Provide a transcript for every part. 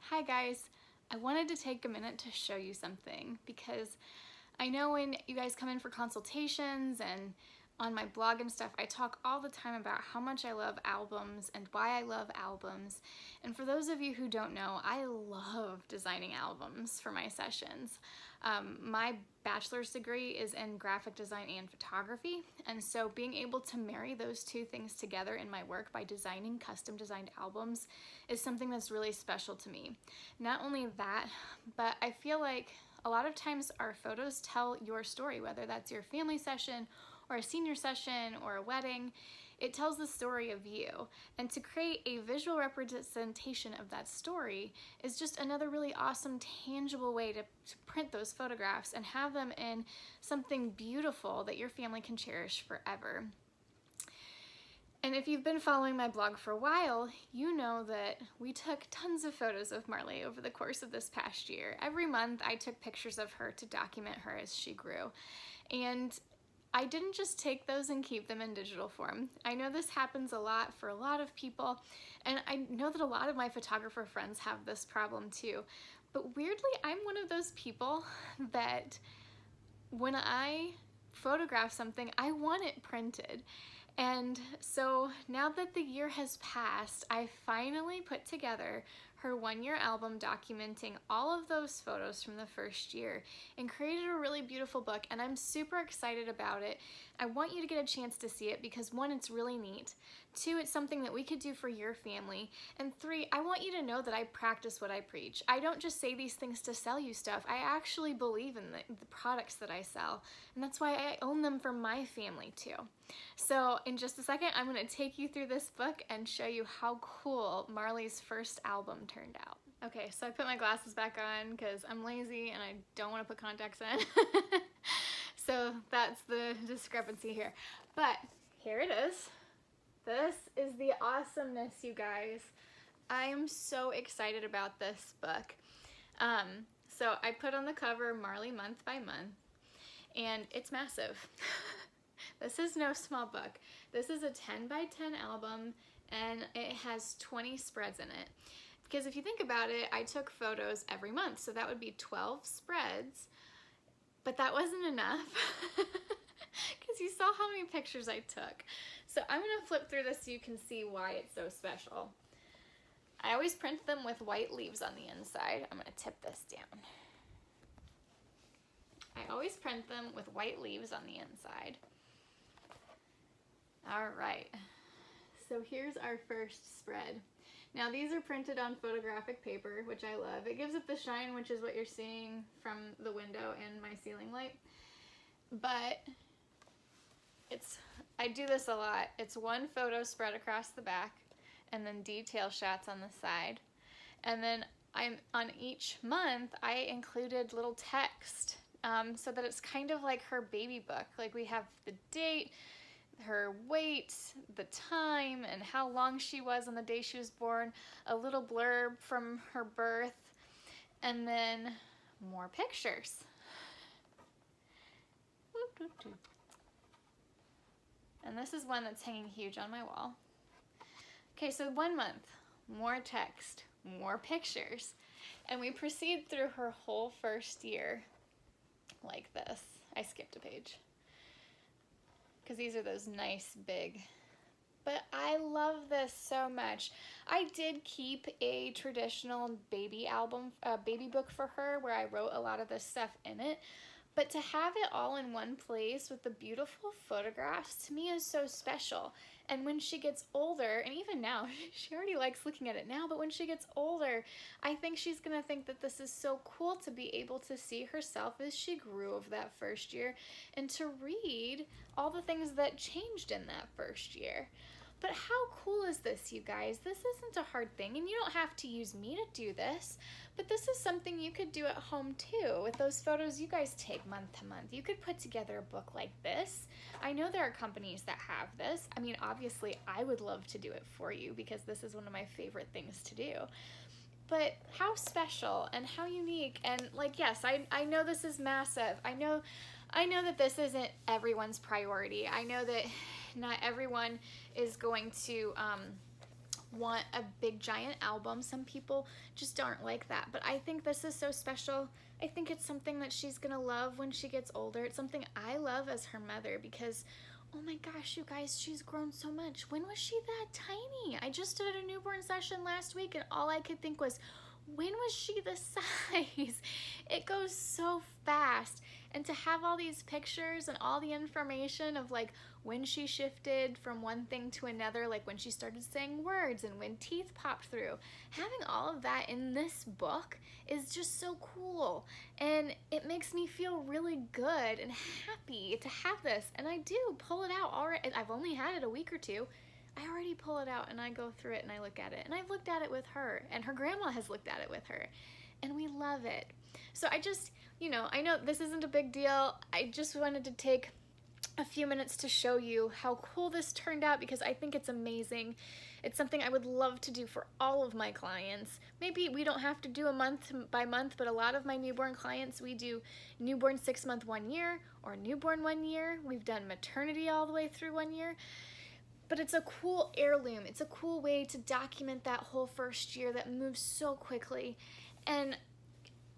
Hi guys, I wanted to take a minute to show you something because I know when you guys come in for consultations and on my blog and stuff, I talk all the time about how much I love albums and why I love albums. And for those of you who don't know, I love designing albums for my sessions. My bachelor's degree is in graphic design and photography, and so being able to marry those two things together in my work by designing custom designed albums is something that's really special to me. Not only that, but I feel like a lot of times our photos tell your story, whether that's your family session or a senior session or a wedding. It tells the story of you, and to create a visual representation of that story is just another really awesome, tangible way to print those photographs and have them in something beautiful that your family can cherish forever. And if you've been following my blog for a while, you know that we took tons of photos of Marlee over the course of this past year. Every month I took pictures of her to document her as she grew. And I didn't just take those and keep them in digital form. I know this happens a lot for a lot of people, and I know that a lot of my photographer friends have this problem too. But weirdly, I'm one of those people that when I photograph something, I want it printed. And so now that the year has passed, I finally put together her 1-year album documenting all of those photos from the first year and created a really beautiful book, and I'm super excited about it. I want you to get a chance to see it because 1, it's really neat. 2, it's something that we could do for your family. And 3, I want you to know that I practice what I preach. I don't just say these things to sell you stuff. I actually believe in the products that I sell, and that's why I own them for my family too. So in just a second, I'm going to take you through this book and show you how cool Marlee's first album turned out. Okay, so I put my glasses back on because I'm lazy and I don't want to put contacts in. So that's the discrepancy here. But here it is. This is the awesomeness, you guys. I am so excited about this book. So I put on the cover Marlee month by month, and it's massive. This is no small book. This is a 10 by 10 album, and it has 20 spreads in it. Because if you think about it, I took photos every month, so that would be 12 spreads, but that wasn't enough because you saw how many pictures I took. So I'm gonna flip through this so you can see why it's so special. I always print them with white leaves on the inside. I'm gonna tip this down. I always print them with white leaves on the inside. All right, so here's our first spread. Now these are printed on photographic paper, which I love. It gives it the shine, which is what you're seeing from the window and my ceiling light. But I do this a lot. It's one photo spread across the back and then detail shots on the side. And then on each month, I included little text so that it's kind of like her baby book. Like we have the date, her weight, the time, and how long she was on the day she was born, a little blurb from her birth, and then more pictures. And this is one that's hanging huge on my wall. Okay, so 1 month, more text, more pictures, and we proceed through her whole first year like this. I skipped a page because these are those nice big, but I love this so much. I did keep a traditional baby book for her where I wrote a lot of this stuff in it, but to have it all in one place with the beautiful photographs to me is so special. And when she gets older, and even now, she already likes looking at it now, but when she gets older, I think she's gonna think that this is so cool to be able to see herself as she grew over that first year and to read all the things that changed in that first year. But how cool is this, you guys? This isn't a hard thing, and you don't have to use me to do this, but this is something you could do at home too with those photos you guys take month to month. You could put together a book like this. I know there are companies that have this. I mean, obviously, I would love to do it for you because this is one of my favorite things to do. But how special and how unique, and like, yes, I know this is massive. I know that this isn't everyone's priority. I know that not everyone is going to want a big giant album. Some people just aren't like that, but I think this is so special. I think it's something that she's gonna love when she gets older. It's something I love as her mother because, oh my gosh, you guys, she's grown so much. When was she that tiny? I just did a newborn session last week and all I could think was, when was she this size? It goes so fast. And to have all these pictures and all the information of like when she shifted from one thing to another, like when she started saying words and when teeth popped through, having all of that in this book is just so cool. And it makes me feel really good and happy to have this. And I do pull it out already. I've only had it a week or two. I already pull it out and I go through it and I look at it. And I've looked at it with her, and her grandma has looked at it with her. And we love it. So I just, I know this isn't a big deal. I just wanted to take a few minutes to show you how cool this turned out because I think it's amazing. It's something I would love to do for all of my clients. Maybe we don't have to do a month by month, but a lot of my newborn clients, we do newborn 6 month 1 year or newborn 1 year. We've done maternity all the way through 1 year. But it's a cool heirloom. It's a cool way to document that whole first year that moves so quickly. And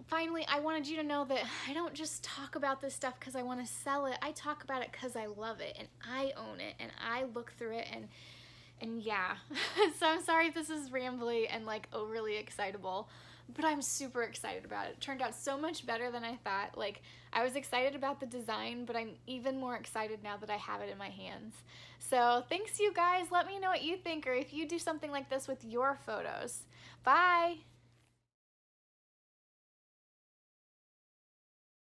finally, I wanted you to know that I don't just talk about this stuff because I want to sell it. I talk about it because I love it and I own it and I look through it and yeah. So I'm sorry if this is rambly and like overly excitable, but I'm super excited about it. It turned out so much better than I thought. Like, I was excited about the design, but I'm even more excited now that I have it in my hands. So thanks, you guys. Let me know what you think or if you do something like this with your photos. Bye.